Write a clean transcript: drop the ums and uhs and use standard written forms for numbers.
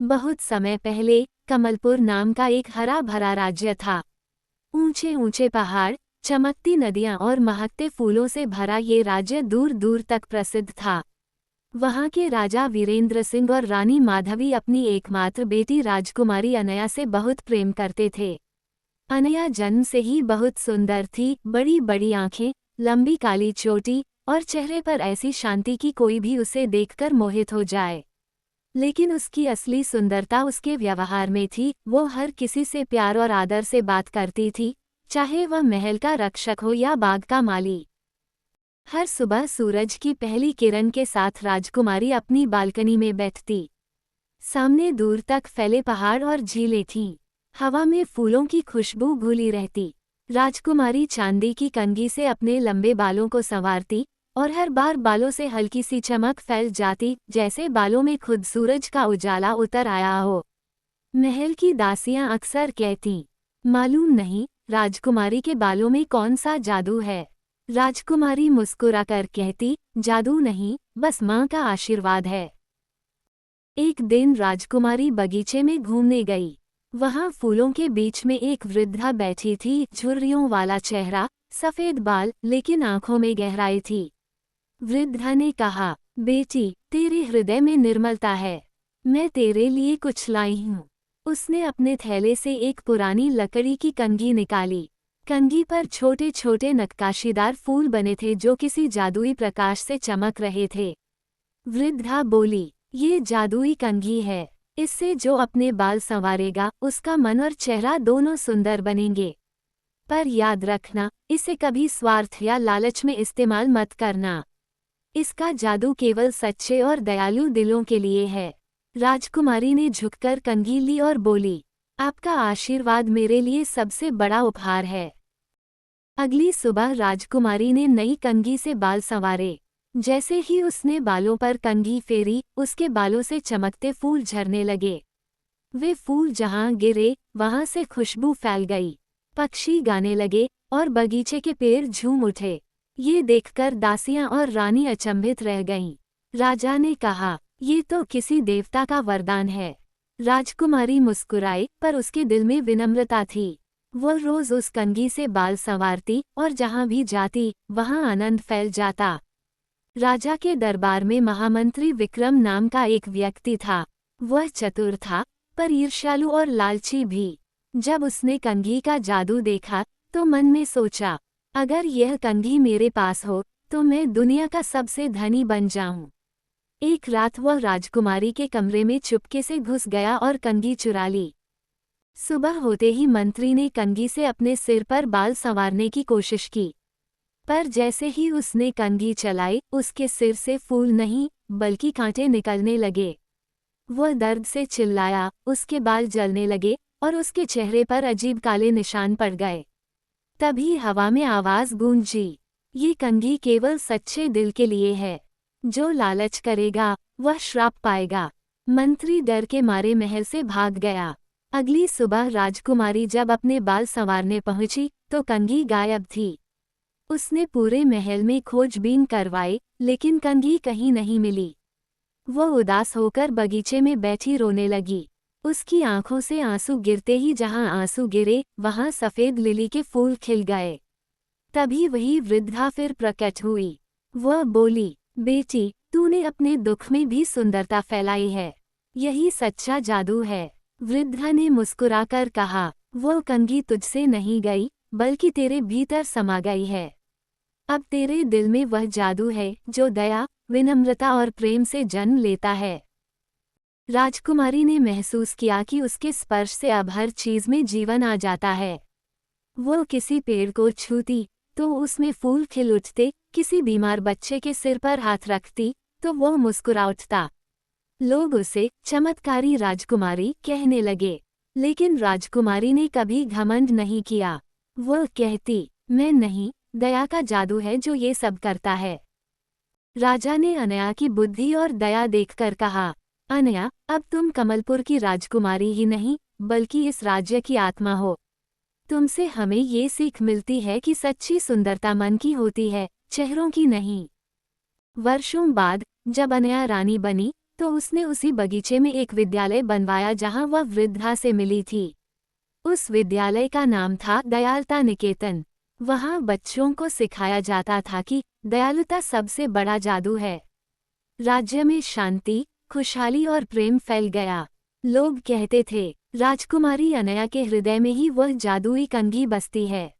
बहुत समय पहले कमलपुर नाम का एक हरा भरा राज्य था। ऊंचे ऊंचे पहाड़, चमकती नदियां और महकते फूलों से भरा ये राज्य दूर दूर तक प्रसिद्ध था। वहां के राजा वीरेंद्र सिंह और रानी माधवी अपनी एकमात्र बेटी राजकुमारी अनया से बहुत प्रेम करते थे। अनया जन्म से ही बहुत सुंदर थी, बड़ी बड़ी आंखें, लंबी काली चोटी और चेहरे पर ऐसी शांति कि कोई भी उसे देखकर मोहित हो जाए। लेकिन उसकी असली सुंदरता उसके व्यवहार में थी। वो हर किसी से प्यार और आदर से बात करती थी, चाहे वह महल का रक्षक हो या बाग का माली। हर सुबह सूरज की पहली किरण के साथ राजकुमारी अपनी बालकनी में बैठती। सामने दूर तक फैले पहाड़ और झीलें थीं। हवा में फूलों की खुशबू घुली रहती। राजकुमारी चांदी की कंघी से अपने लंबे बालों को संवारती और हर बार बालों से हल्की सी चमक फैल जाती, जैसे बालों में खुद सूरज का उजाला उतर आया हो। महल की दासियां अक्सर कहती, मालूम नहीं राजकुमारी के बालों में कौन सा जादू है। राजकुमारी मुस्कुराकर कहती, जादू नहीं, बस माँ का आशीर्वाद है। एक दिन राजकुमारी बगीचे में घूमने गई। वहां फूलों के बीच में एक वृद्धा बैठी थी, झुर्रियों वाला चेहरा, सफेद बाल, लेकिन आंखों में गहराई थी। वृद्धा ने कहा, बेटी, तेरे हृदय में निर्मलता है। मैं तेरे लिए कुछ लाई हूँ। उसने अपने थैले से एक पुरानी लकड़ी की कंघी निकाली। कंघी पर छोटे छोटे नक्काशीदार फूल बने थे जो किसी जादुई प्रकाश से चमक रहे थे। वृद्धा बोली, ये जादुई कंघी है। इससे जो अपने बाल संवारेगा उसका मन और चेहरा दोनों सुंदर बनेंगे। पर याद रखना, इसे कभी स्वार्थ या लालच में इस्तेमाल मत करना। इसका जादू केवल सच्चे और दयालु दिलों के लिए है। राजकुमारी ने झुककर कंघी ली और बोली, आपका आशीर्वाद मेरे लिए सबसे बड़ा उपहार है। अगली सुबह राजकुमारी ने नई कंघी से बाल संवारे। जैसे ही उसने बालों पर कंघी फेरी, उसके बालों से चमकते फूल झरने लगे। वे फूल जहां गिरे वहां से खुशबू फैल गई। पक्षी गाने लगे और बगीचे के पेड़ झूम उठे। ये देखकर दासियां और रानी अचंभित रह गईं। राजा ने कहा, ये तो किसी देवता का वरदान है। राजकुमारी मुस्कुराई, पर उसके दिल में विनम्रता थी। वो रोज उस कंघी से बाल संवारती और जहां भी जाती वहां आनंद फैल जाता। राजा के दरबार में महामंत्री विक्रम नाम का एक व्यक्ति था। वह चतुर था, पर ईर्ष्यालु और लालची भी। जब उसने कंघी का जादू देखा तो मन में सोचा, अगर यह कंघी मेरे पास हो तो मैं दुनिया का सबसे धनी बन जाऊं। एक रात वह राजकुमारी के कमरे में चुपके से घुस गया और कंघी चुरा ली। सुबह होते ही मंत्री ने कंघी से अपने सिर पर बाल संवारने की कोशिश की, पर जैसे ही उसने कंघी चलाई उसके सिर से फूल नहीं बल्कि कांटे निकलने लगे। वह दर्द से चिल्लाया, उसके बाल जलने लगे और उसके चेहरे पर अजीब काले निशान पड़ गए। तभी हवा में आवाज गूंजी, ये कंघी केवल सच्चे दिल के लिए है। जो लालच करेगा वह श्राप पाएगा। मंत्री डर के मारे महल से भाग गया। अगली सुबह राजकुमारी जब अपने बाल संवारने पहुंची तो कंघी गायब थी। उसने पूरे महल में खोजबीन करवाई, लेकिन कंघी कहीं नहीं मिली। वह उदास होकर बगीचे में बैठी रोने लगी। उसकी आंखों से आंसू गिरते ही जहां आंसू गिरे वहां सफेद लिली के फूल खिल गए। तभी वही वृद्धा फिर प्रकट हुई। वह बोली, बेटी, तूने अपने दुख में भी सुंदरता फैलाई है। यही सच्चा जादू है। वृद्धा ने मुस्कुराकर कहा, वो कंघी तुझसे नहीं गई बल्कि तेरे भीतर समा गई है। अब तेरे दिल में वह जादू है जो दया, विनम्रता और प्रेम से जन्म लेता है। राजकुमारी ने महसूस किया कि उसके स्पर्श से अब हर चीज में जीवन आ जाता है। वो किसी पेड़ को छूती तो उसमें फूल खिल उठते, किसी बीमार बच्चे के सिर पर हाथ रखती तो वो मुस्कुरा उठता। लोग उसे चमत्कारी राजकुमारी कहने लगे, लेकिन राजकुमारी ने कभी घमंड नहीं किया। वो कहती, मैं नहीं, दया का जादू है जो ये सब करता है। राजा ने अनया की बुद्धि और दया देखकर कहा, अनया, अब तुम कमलपुर की राजकुमारी ही नहीं बल्कि इस राज्य की आत्मा हो। तुमसे हमें ये सीख मिलती है कि सच्ची सुंदरता मन की होती है, चेहरों की नहीं। वर्षों बाद जब अनया रानी बनी तो उसने उसी बगीचे में एक विद्यालय बनवाया जहां वह वृद्धा से मिली थी। उस विद्यालय का नाम था दयालुता निकेतन। वहां बच्चों को सिखाया जाता था कि दयालुता सबसे बड़ा जादू है। राज्य में शांति, खुशहाली और प्रेम फैल गया। लोग कहते थे, राजकुमारी अनया के हृदय में ही वह जादुई कंघी बसती है।